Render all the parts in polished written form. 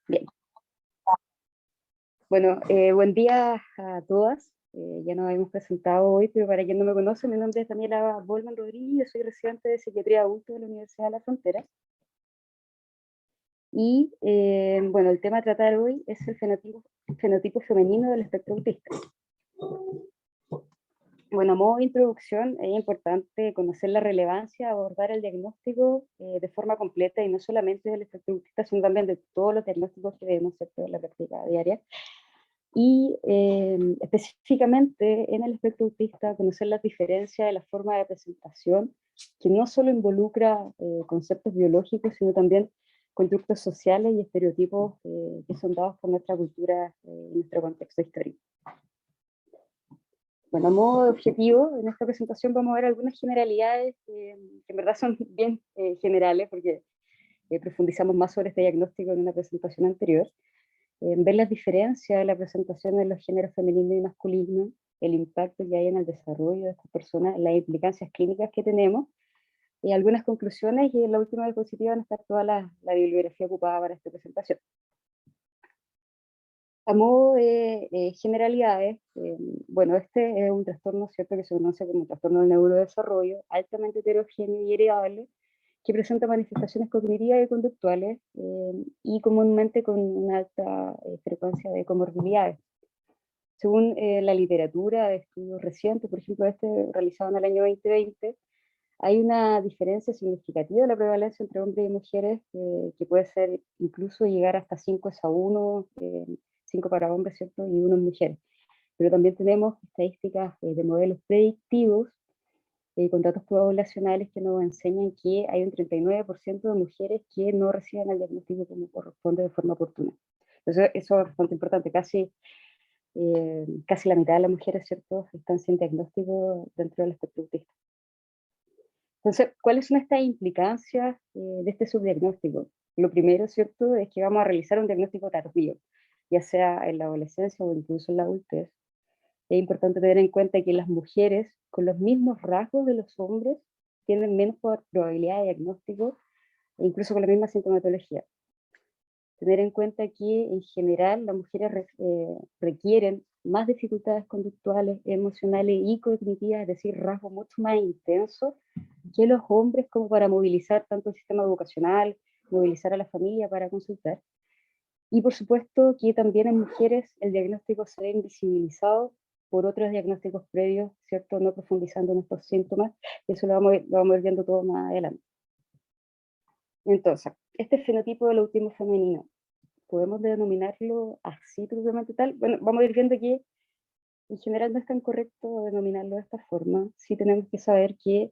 Bien. Bueno, buen día a todas. Ya nos habíamos presentado hoy, pero para quien no me conoce, mi nombre es Daniela Bolman Rodríguez, soy residente de Psiquiatría Adulto de la Universidad de la Frontera. Y bueno, el tema a tratar hoy es el fenotipo femenino del espectro autista. Bueno, a modo de introducción, es importante conocer la relevancia, abordar el diagnóstico de forma completa y no solamente del espectro autista, sino también de todos los diagnósticos que vemos, ¿cierto?, en la práctica diaria. Y específicamente en el espectro autista, conocer las diferencias de la forma de presentación, que no solo involucra conceptos biológicos, sino también constructos sociales y estereotipos que son dados por nuestra cultura y nuestro contexto histórico. Bueno, a modo de objetivo, en esta presentación vamos a ver algunas generalidades que en verdad son bien generales, porque profundizamos más sobre este diagnóstico en una presentación anterior. Ver las diferencias de la presentación de los géneros femenino y masculino, el impacto que hay en el desarrollo de estas personas, las implicancias clínicas que tenemos, y algunas conclusiones, y en la última diapositiva van a estar toda la bibliografía ocupada para esta presentación. A modo de generalidades, bueno, este es un trastorno, ¿cierto?, que se conoce como trastorno del neurodesarrollo, altamente heterogéneo y heredable, que presenta manifestaciones cognitivas y conductuales y comúnmente con una alta frecuencia de comorbilidades. Según la literatura de estudios recientes, por ejemplo este realizado en el año 2020, hay una diferencia significativa de la prevalencia entre hombres y mujeres que puede ser incluso llegar hasta 5:1, 5 para hombres, ¿cierto?, y 1 en mujeres. Pero también tenemos estadísticas de modelos predictivos con datos poblacionales que nos enseñan que hay un 39% de mujeres que no reciben el diagnóstico como corresponde de forma oportuna. Entonces, eso es bastante importante, casi la mitad de las mujeres, ¿cierto?, están sin diagnóstico dentro del espectro autista. Entonces, ¿cuáles son estas implicancias de este subdiagnóstico? Lo primero, ¿cierto?, es que vamos a realizar un diagnóstico tardío, ya sea en la adolescencia o incluso en la adultez. Es importante tener en cuenta que las mujeres con los mismos rasgos de los hombres tienen menos probabilidad de diagnóstico, e incluso con la misma sintomatología. Tener en cuenta que en general las mujeres requieren más dificultades conductuales, emocionales y cognitivas, es decir, rasgos mucho más intensos que los hombres, como para movilizar tanto el sistema educacional, movilizar a la familia para consultar. Y por supuesto que también en mujeres el diagnóstico se ve invisibilizado por otros diagnósticos previos, ¿cierto?, no profundizando en estos síntomas, eso lo vamos a ir viendo todo más adelante. Entonces, este fenotipo del autismo femenino, ¿podemos denominarlo así propiamente tal? Bueno, vamos a ir viendo que en general no es tan correcto denominarlo de esta forma. Sí tenemos que saber que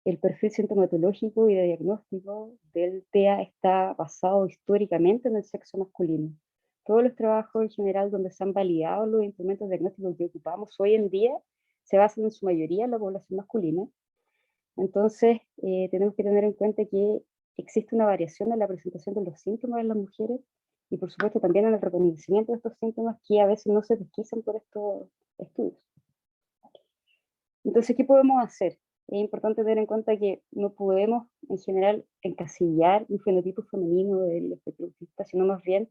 el perfil sintomatológico y de diagnóstico del TEA está basado históricamente en el sexo masculino. Todos los trabajos en general donde se han validado los instrumentos diagnósticos que ocupamos hoy en día se basan en su mayoría en la población masculina. Entonces, tenemos que tener en cuenta que existe una variación en la presentación de los síntomas en las mujeres y por supuesto también en el reconocimiento de estos síntomas que a veces no se pesquisan por estos estudios. Entonces, ¿qué podemos hacer? Es importante tener en cuenta que no podemos en general encasillar un fenotipo femenino del espectro autista, sino más bien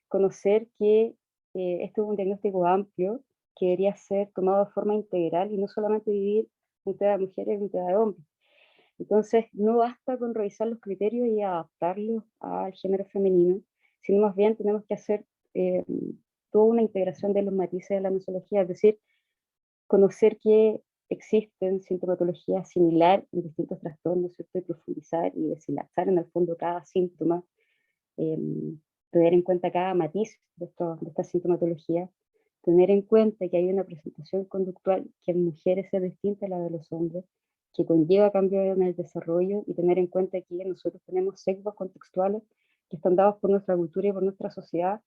conocer que esto es un diagnóstico amplio que debería ser tomado de forma integral y no solamente dividir un TEA de mujeres y un TEA de hombres. Entonces, no basta con revisar los criterios y adaptarlos al género femenino, sino más bien tenemos que hacer toda una integración de los matices de la nosología, es decir, conocer que existen sintomatologías similares en distintos trastornos, ¿cierto?, y profundizar y deshilachar en el fondo cada síntoma, tener en cuenta cada matiz de esta sintomatología, tener en cuenta que hay una presentación conductual que en mujeres es distinta a la de los hombres, que conlleva cambios en el desarrollo, y tener en cuenta que nosotros tenemos sesgos contextuales que están dados por nuestra cultura y por nuestra sociedad,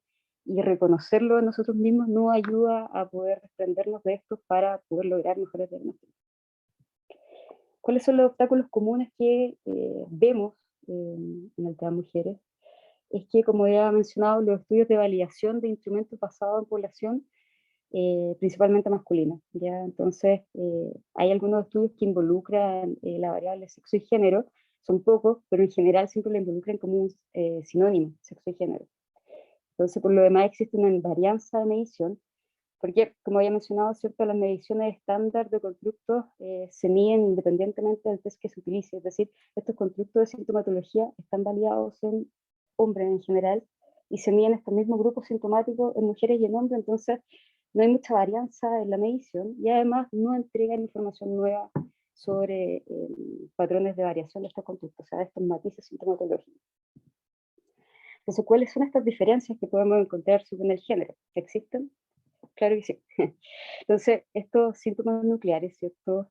y reconocerlo en nosotros mismos nos ayuda a poder desprendernos de esto para poder lograr mejores diagnósticos. ¿Cuáles son los obstáculos comunes que vemos en el TEA mujeres? Es que, como ya he mencionado, los estudios de validación de instrumentos basados en población, principalmente masculina, ¿ya? Entonces, hay algunos estudios que involucran la variable sexo y género, son pocos, pero en general siempre lo involucran como un sinónimo, sexo y género. Entonces, por lo demás, existe una invarianza de medición, porque, como había mencionado, ¿cierto? Las mediciones estándar de constructos se miden independientemente del test que se utilice, es decir, estos constructos de sintomatología están validados en hombres en general, y se miden estos mismos grupos sintomáticos en mujeres y en hombres, entonces no hay mucha varianza en la medición, y además no entregan información nueva sobre patrones de variación de estos constructos, o sea, de estos matices sintomatológicos. Entonces, ¿cuáles son estas diferencias que podemos encontrar según el género? ¿Existen? Claro que sí. Entonces, estos síntomas nucleares, ¿cierto?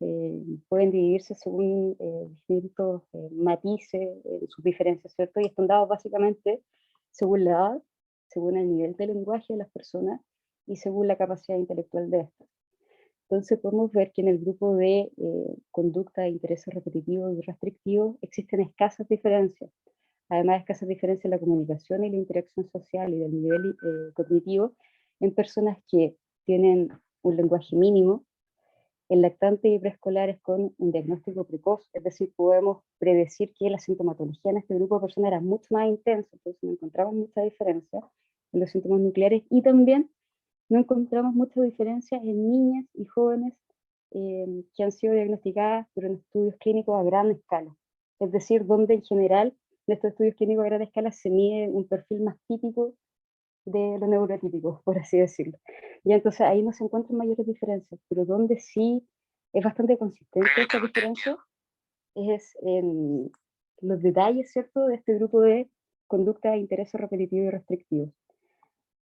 Pueden dividirse según distintos matices, sus diferencias, ¿cierto? Y están dados básicamente según la edad, según el nivel de lenguaje de las personas y según la capacidad intelectual de estas. Entonces, podemos ver que en el grupo de conducta de intereses repetitivos y restrictivos existen escasas diferencias. Además, escasas diferencias en la comunicación y la interacción social y del nivel cognitivo en personas que tienen un lenguaje mínimo, en lactantes y preescolares con un diagnóstico precoz, es decir, podemos predecir que la sintomatología en este grupo de personas era mucho más intensa, entonces no encontramos mucha diferencia en los síntomas nucleares, y también no encontramos mucha diferencia en niñas y jóvenes que han sido diagnosticadas por estudios clínicos a gran escala, es decir, donde en general de estos estudios clínicos a gran escala se mide un perfil más típico de lo neurotípico, por así decirlo. Y entonces ahí no se encuentran mayores diferencias, pero donde sí es bastante consistente esta diferencia es en los detalles, ¿cierto?, de este grupo de conducta de intereses repetitivos y restrictivos.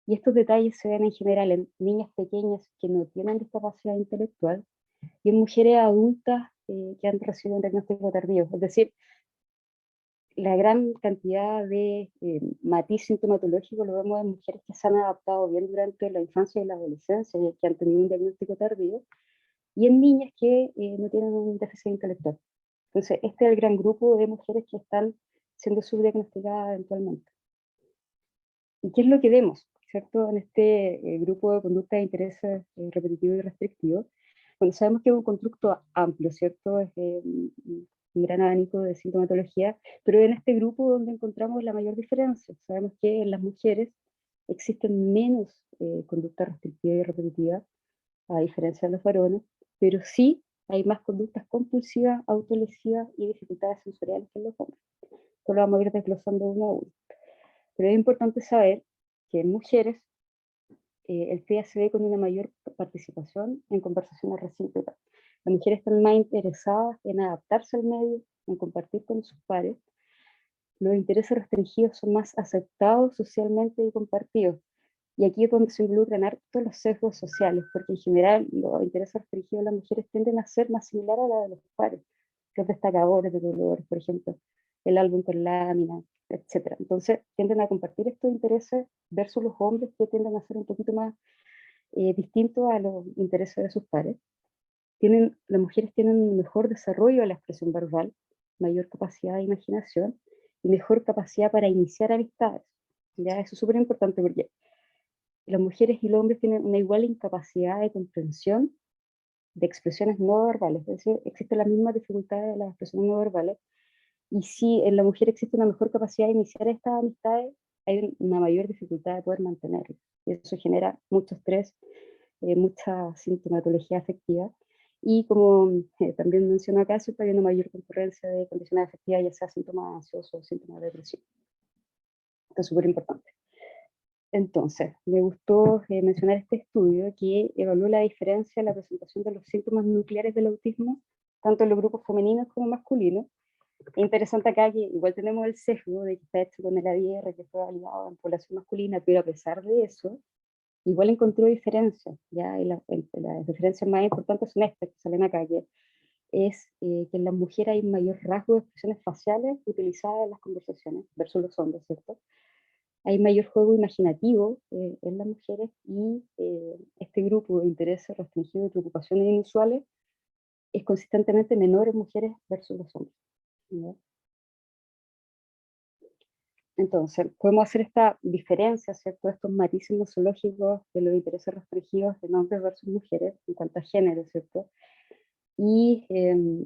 Y estos detalles se ven en general en niñas pequeñas que no tienen discapacidad intelectual y en mujeres adultas que han recibido un diagnóstico tardío. Es decir, la gran cantidad de matiz sintomatológico lo vemos en mujeres que se han adaptado bien durante la infancia y la adolescencia y que han tenido un diagnóstico tardío, y en niñas que no tienen un déficit intelectual. Entonces, este es el gran grupo de mujeres que están siendo subdiagnosticadas eventualmente. ¿Y qué es lo que vemos, cierto, en este grupo de conducta de intereses repetitivos y restrictivos? Bueno, sabemos que es un constructo amplio, ¿cierto? Es un gran abanico de sintomatología, pero en este grupo donde encontramos la mayor diferencia. Sabemos que en las mujeres existen menos conducta restrictiva y repetitiva, a diferencia de los varones, pero sí hay más conductas compulsivas, autolesivas y dificultades sensoriales que en los hombres. Esto lo vamos a ir desglosando uno a uno. Pero es importante saber que en mujeres el TEA se ve con una mayor participación en conversaciones recíprocas. Las mujeres están más interesadas en adaptarse al medio, en compartir con sus pares. Los intereses restringidos son más aceptados socialmente y compartidos. Y aquí es donde se involucran harto los sesgos sociales, porque en general los intereses restringidos de las mujeres tienden a ser más similares a la de los pares, los destacadores de colores, por ejemplo, el álbum con láminas, etc. Entonces tienden a compartir estos intereses versus los hombres, que tienden a ser un poquito más distintos a los intereses de sus pares. Las mujeres tienen un mejor desarrollo de la expresión verbal, mayor capacidad de imaginación y mejor capacidad para iniciar amistades. ¿Ya? Eso es súper importante porque las mujeres y los hombres tienen una igual incapacidad de comprensión de expresiones no verbales, es decir, existen las mismas dificultades de las expresiones no verbales, y si en la mujer existe una mejor capacidad de iniciar estas amistades, hay una mayor dificultad de poder mantenerlas, y eso genera mucho estrés, mucha sintomatología afectiva, y como también menciono acá, siempre hay una mayor concurrencia de condiciones afectivas, ya sea síntomas ansiosos o síntomas depresivos. Esto es súper importante. Entonces, me gustó mencionar este estudio que evaluó la diferencia en la presentación de los síntomas nucleares del autismo, tanto en los grupos femeninos como masculinos. Es interesante acá que igual tenemos el sesgo de que está hecho con el ADR, que fue validado en población masculina, pero a pesar de eso, igual encontró diferencias, ¿ya? Y las diferencias más importantes son estas que salen acá, que es que en las mujeres hay un mayor rasgo de expresiones faciales utilizadas en las conversaciones versus los hombres, ¿cierto? Hay mayor juego imaginativo en las mujeres, y este grupo de intereses restringidos y preocupaciones inusuales es consistentemente menor en mujeres versus los hombres, ¿ya? Entonces, podemos hacer esta diferencia, ¿cierto?, estos matices nosológicos de los intereses restringidos en hombres versus mujeres en cuanto a género, ¿cierto? Y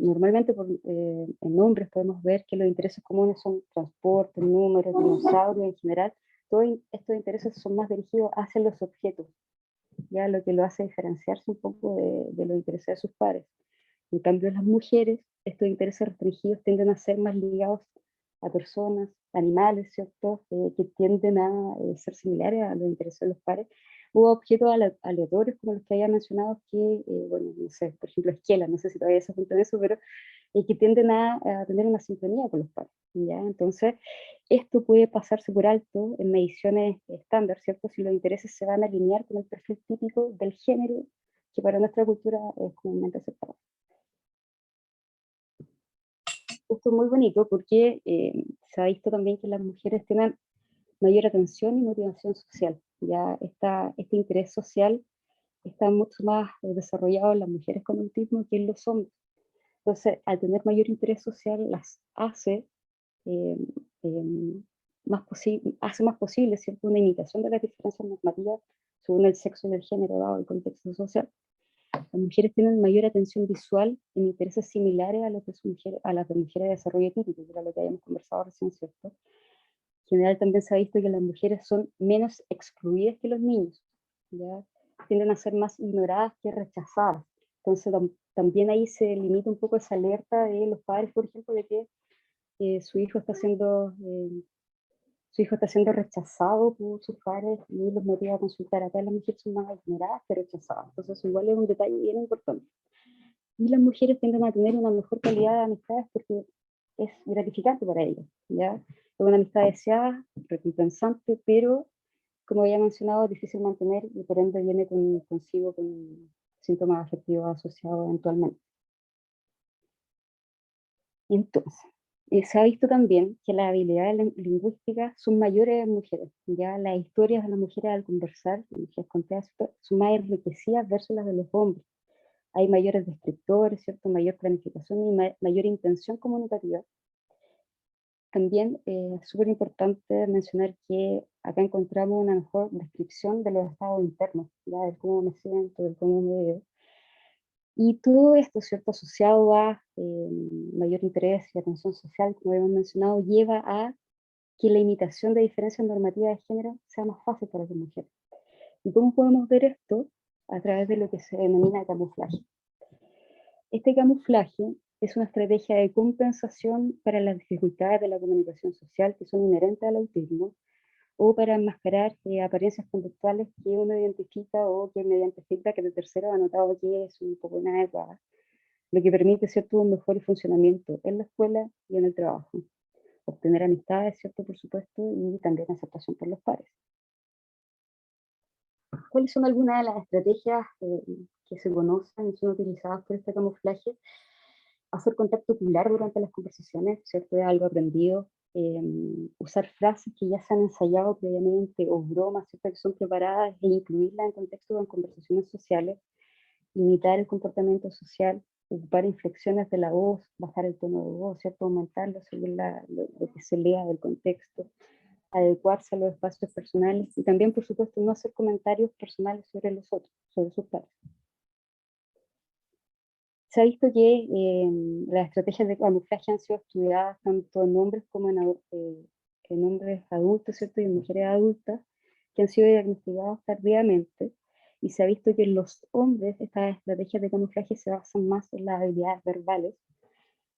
normalmente en hombres podemos ver que los intereses comunes son transporte, números, dinosaurios en general, todos estos intereses son más dirigidos hacia los objetos, ya lo que lo hace diferenciarse un poco de los intereses de sus pares. En cambio, las mujeres, estos intereses restringidos tienden a ser más ligados a personas, animales, ¿cierto? Que tienden a ser similares a los intereses de los pares, o a objetos aleatorios como los que había mencionado, que, bueno, no sé, por ejemplo, esquelas, no sé si todavía se apunta en eso, pero que tienden a tener una sincronía con los pares, ¿ya? Entonces, esto puede pasarse por alto en mediciones estándar, ¿cierto? Si los intereses se van a alinear con el perfil típico del género, que para nuestra cultura es comúnmente aceptado. Esto es muy bonito porque se ha visto también que las mujeres tienen mayor atención y motivación social. Ya este interés social está mucho más desarrollado en las mujeres con autismo que en los hombres. Entonces, al tener mayor interés social, las hace eh, eh, hace más posible, ¿cierto?, una imitación de las diferencias normativas según el sexo y el género dado el contexto social. Las mujeres tienen mayor atención visual en intereses similares a, a las de mujeres de desarrollo típico, que era lo que habíamos conversado recién, ¿cierto? En general también se ha visto que las mujeres son menos excluidas que los niños, ¿ya? Tienden a ser más ignoradas que rechazadas. Entonces también ahí se limita un poco esa alerta de los padres, por ejemplo, de que su hijo está siendo rechazado por sus padres y los motiva a consultar. Acá las mujeres son más ignoradas que rechazadas. Entonces igual es un detalle bien importante. Y las mujeres tienden a tener una mejor calidad de amistades porque es gratificante para ellas, ¿ya? Es una amistad deseada, recompensante, pero, como había mencionado, es difícil mantener y por ende viene consigo con síntomas afectivos asociados eventualmente. Entonces, se ha visto también que las habilidades lingüísticas son mayores en mujeres, ya las historias de las mujeres al conversar, mujeres con TEA, son más enriquecidas versus las de los hombres. Hay mayores descriptores, ¿cierto? Mayor planificación y mayor intención comunicativa. También es súper importante mencionar que acá encontramos una mejor descripción de los estados internos, ya del cómo me siento, del cómo me veo. Y todo esto, ¿cierto?, asociado a mayor interés y atención social, como hemos mencionado, lleva a que la imitación de diferencias normativas de género sea más fácil para las mujeres. ¿Y cómo podemos ver esto? A través de lo que se denomina camuflaje. Este camuflaje es una estrategia de compensación para las dificultades de la comunicación social que son inherentes al autismo o para enmascarar apariencias conductuales que uno identifica o que mediante feedback de terceros ha notado que es un poco inadecuada, lo que permite, ¿cierto?, un mejor funcionamiento en la escuela y en el trabajo. Obtener amistades, ¿cierto?, por supuesto, y también aceptación por los pares. ¿Cuáles son algunas de las estrategias que se conocen y son utilizadas por este camuflaje? Hacer contacto ocular durante las conversaciones, ¿cierto? Es algo aprendido. Usar frases que ya se han ensayado previamente o bromas, ¿cierto?, que son preparadas e incluirlas en contexto en conversaciones sociales. Imitar el comportamiento social, ocupar inflexiones de la voz, bajar el tono de voz, ¿cierto?, aumentarlo según lo que se lea del contexto, adecuarse a los espacios personales y también, por supuesto, no hacer comentarios personales sobre los otros, sobre sus pares. Se ha visto que las estrategias de camuflaje han sido estudiadas tanto en hombres como en hombres adultos, ¿cierto?, y en mujeres adultas, que han sido diagnosticados tardíamente, y se ha visto que en los hombres estas estrategias de camuflaje se basan más en las habilidades verbales,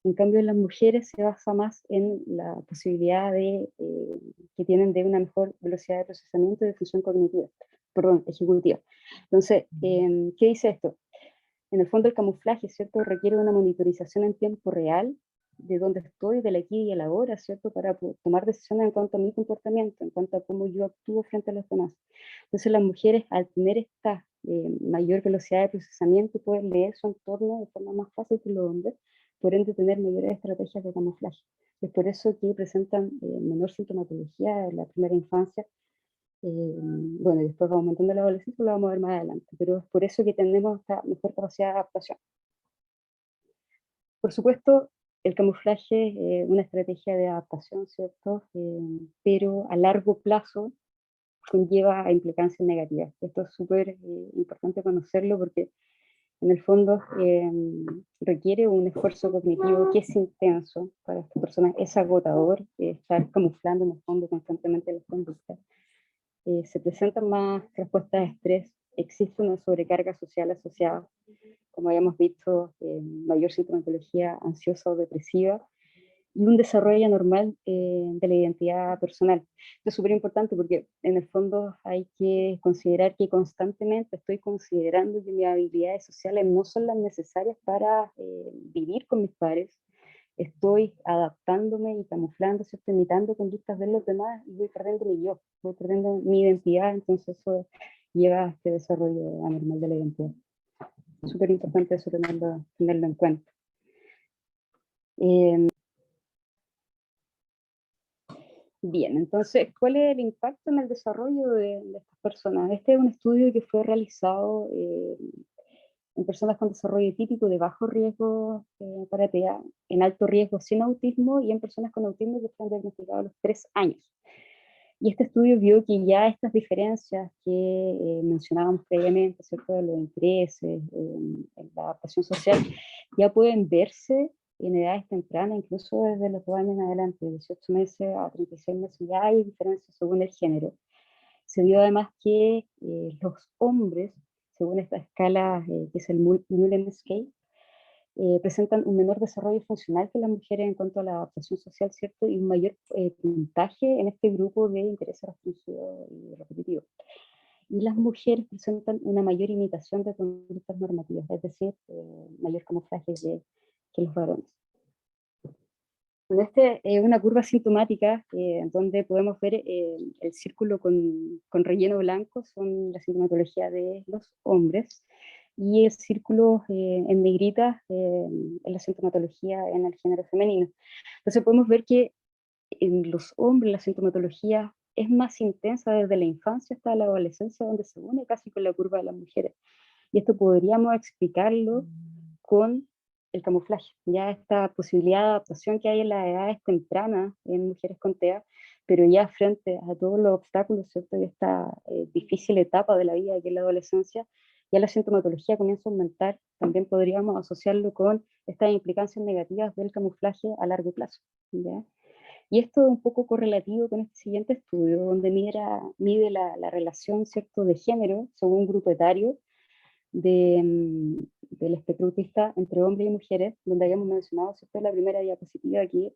en cambio en las mujeres se basa más en la posibilidad que tienen de una mejor velocidad de procesamiento y de función cognitiva, perdón, ejecutiva. Entonces, ¿qué dice esto? En el fondo el camuflaje, ¿cierto?, requiere una monitorización en tiempo real de dónde estoy, del aquí y el ahora, ¿cierto?, para tomar decisiones en cuanto a mi comportamiento, en cuanto a cómo yo actúo frente a los demás. Entonces las mujeres, al tener esta mayor velocidad de procesamiento, pueden leer su entorno de forma más fácil que los hombres, por ende tener mayores estrategias de camuflaje. Es por eso que presentan menor sintomatología en la primera infancia. Bueno, y después va aumentando la adolescencia, lo vamos a ver más adelante, pero es por eso que tenemos esta mejor capacidad de adaptación. Por supuesto, el camuflaje es una estrategia de adaptación, ¿cierto? Pero a largo plazo conlleva a implicancias negativas. Esto es súper importante conocerlo porque en el fondo requiere un esfuerzo cognitivo que es intenso para esta persona, es agotador estar camuflando en el fondo constantemente las conductas. se presentan más respuestas de estrés, existe una sobrecarga social asociada, como habíamos visto, mayor sintomatología ansiosa o depresiva, y un desarrollo normal de la identidad personal. Esto es súper importante porque en el fondo hay que considerar que constantemente estoy considerando que mis habilidades sociales no son las necesarias para vivir con mis pares. Estoy adaptándome y camuflando, ¿cierto? Imitando conductas de los demás y voy perdiendo mi yo, voy perdiendo mi identidad, entonces eso lleva a este desarrollo anormal de la identidad. Súper importante eso tenerlo en cuenta. Bien, entonces, ¿cuál es el impacto en el desarrollo de estas personas? Este es un estudio que fue realizado en personas con desarrollo típico de bajo riesgo para TEA, en alto riesgo sin autismo y en personas con autismo que fueron diagnosticados a los 3 años. Y este estudio vio que ya estas diferencias que mencionábamos previamente, ¿cierto? De los intereses, en la adaptación social, ya pueden verse en edades tempranas, incluso desde los 2 años en adelante, de 18 meses a 36 meses, ya hay diferencias según el género. Se vio además que los hombres, según esta escala que es el Mullen Scale, presentan un menor desarrollo funcional que las mujeres en cuanto a la adaptación social, ¿cierto? Y un mayor puntaje en este grupo de intereses restringidos y repetitivos. Y las mujeres presentan una mayor imitación de conductas normativas, es decir, mayor camuflaje que los varones. Bueno, este es una curva sintomática donde podemos ver el círculo con relleno blanco, son la sintomatología de los hombres, y el círculo en negrita es la sintomatología en el género femenino. Entonces podemos ver que en los hombres la sintomatología es más intensa desde la infancia hasta la adolescencia, donde se une casi con la curva de las mujeres. Y esto podríamos explicarlo con el camuflaje, ya esta posibilidad de adaptación que hay en las edades tempranas en mujeres con TEA, pero ya frente a todos los obstáculos, ¿cierto? Y esta difícil etapa de la vida que es la adolescencia, ya la sintomatología comienza a aumentar, también podríamos asociarlo con estas implicancias negativas del camuflaje a largo plazo, ¿ya? Y esto es un poco correlativo con este siguiente estudio, donde mide la relación, ¿cierto?, de género según un grupo etario del espectro autista entre hombres y mujeres, donde habíamos mencionado, ¿cierto?, en la primera diapositiva aquí,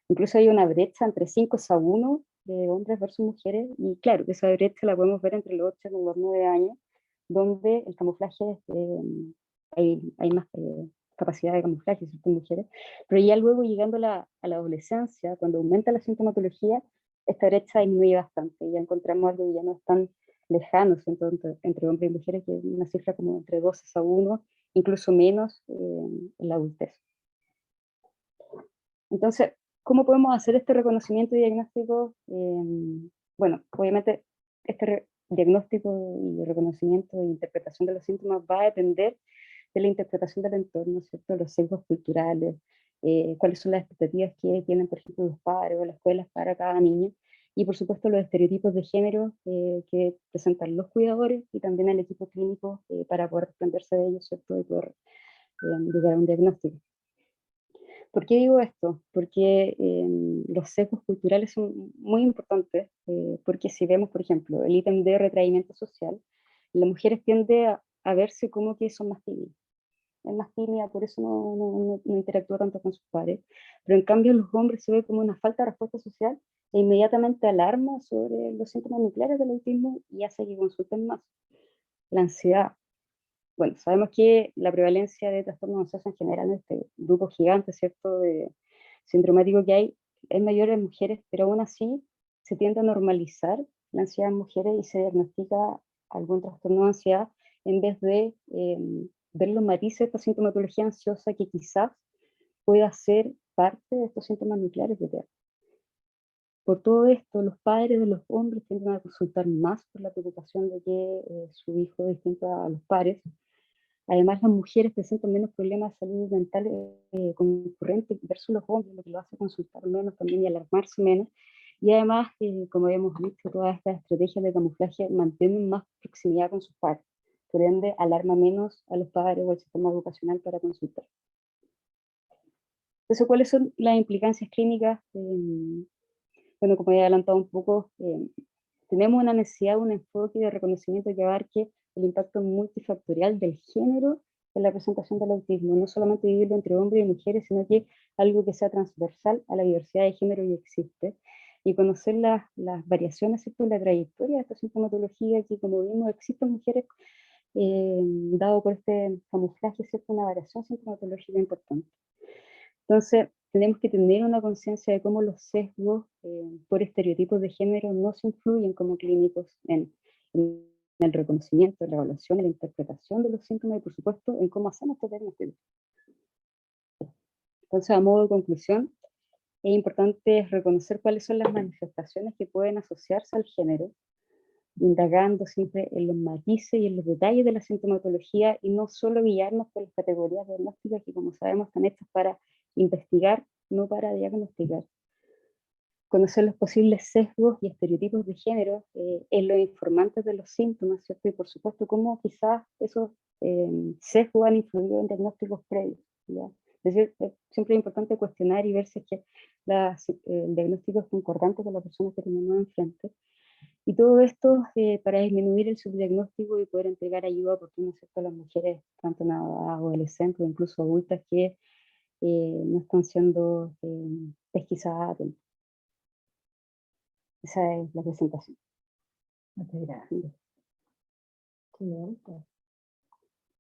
incluso hay una brecha entre 5:1 de hombres versus mujeres, y claro, esa brecha la podemos ver entre los 8 y los 9 años, donde el camuflaje, hay más capacidad de camuflaje, ¿cierto?, en mujeres, pero ya luego llegando a la adolescencia, cuando aumenta la sintomatología, esta brecha disminuye bastante, y ya encontramos algo que ya no es tan lejanos entre hombres y mujeres, que es una cifra como entre 2:1, incluso menos en la adultez. Entonces, ¿cómo podemos hacer este reconocimiento y diagnóstico? Bueno, obviamente este diagnóstico y reconocimiento e interpretación de los síntomas va a depender de la interpretación del entorno, ¿cierto? Los sesgos culturales, cuáles son las expectativas que tienen, por ejemplo, los padres o las escuelas para cada niño, y por supuesto los estereotipos de género que presentan los cuidadores y también el equipo clínico para poder desprenderse de ellos, ¿cierto? Y poder llegar a un diagnóstico. ¿Por qué digo esto? Porque los sesgos culturales son muy importantes, porque si vemos, por ejemplo, el ítem de retraimiento social, las mujeres tienden a verse como que son más tímidas. Es más tímida, por eso no interactúa tanto con sus padres. Pero en cambio los hombres se ve como una falta de respuesta social e inmediatamente alarma sobre los síntomas nucleares del autismo y hace que consulten más. La ansiedad. Bueno, sabemos que la prevalencia de trastornos ansiosos en general en este grupo gigante, ¿cierto?, de sindromático que hay, es mayor en mujeres, pero aún así se tiende a normalizar la ansiedad en mujeres y se diagnostica algún trastorno de ansiedad en vez de ver los matices de esta sintomatología ansiosa que quizás pueda ser parte de estos síntomas nucleares de TEA. Por todo esto, los padres de los hombres tienden a consultar más por la preocupación de que su hijo es distinto a los pares. Además, las mujeres presentan menos problemas de salud mental concurrentes versus los hombres, lo que lo hace consultar menos también y alarmarse menos. Y además, como hemos visto, todas estas estrategias de camuflaje mantienen más proximidad con sus padres. Por ende, alarma menos a los padres o al sistema educacional para consultar. Entonces, ¿cuáles son las implicancias clínicas? Bueno, como he adelantado un poco, tenemos una necesidad de un enfoque de reconocimiento que abarque el impacto multifactorial del género en la presentación del autismo, no solamente dividirlo entre hombres y mujeres, sino que algo que sea transversal a la diversidad de género que existe, y conocer las variaciones, ¿cierto?, en la trayectoria de esta sintomatología, que como vimos existen mujeres, dado por este camuflaje, ¿cierto?, una variación sintomatológica importante. Entonces, tenemos que tener una conciencia de cómo los sesgos por estereotipos de género nos influyen como clínicos en el reconocimiento, la evaluación, en la interpretación de los síntomas y, por supuesto, en cómo hacemos este diagnóstico. Entonces, a modo de conclusión, es importante reconocer cuáles son las manifestaciones que pueden asociarse al género, indagando siempre en los matices y en los detalles de la sintomatología y no solo guiarnos por las categorías diagnósticas que, como sabemos, están hechas para investigar, no para diagnosticar. Conocer los posibles sesgos y estereotipos de género en los informantes de los síntomas, ¿cierto? Y por supuesto, cómo quizás esos sesgos han influido en diagnósticos previos, ¿ya? Es decir, siempre es importante cuestionar y ver si es que el diagnóstico es concordante con la persona que tenemos enfrente. Y todo esto para disminuir el subdiagnóstico y poder entregar ayuda oportuna, ¿cierto?, a las mujeres, tanto en adolescentes o incluso adultas, que no están siendo pesquisadas a tiempo. Esa es la presentación. Muchas gracias. Qué bien, pues.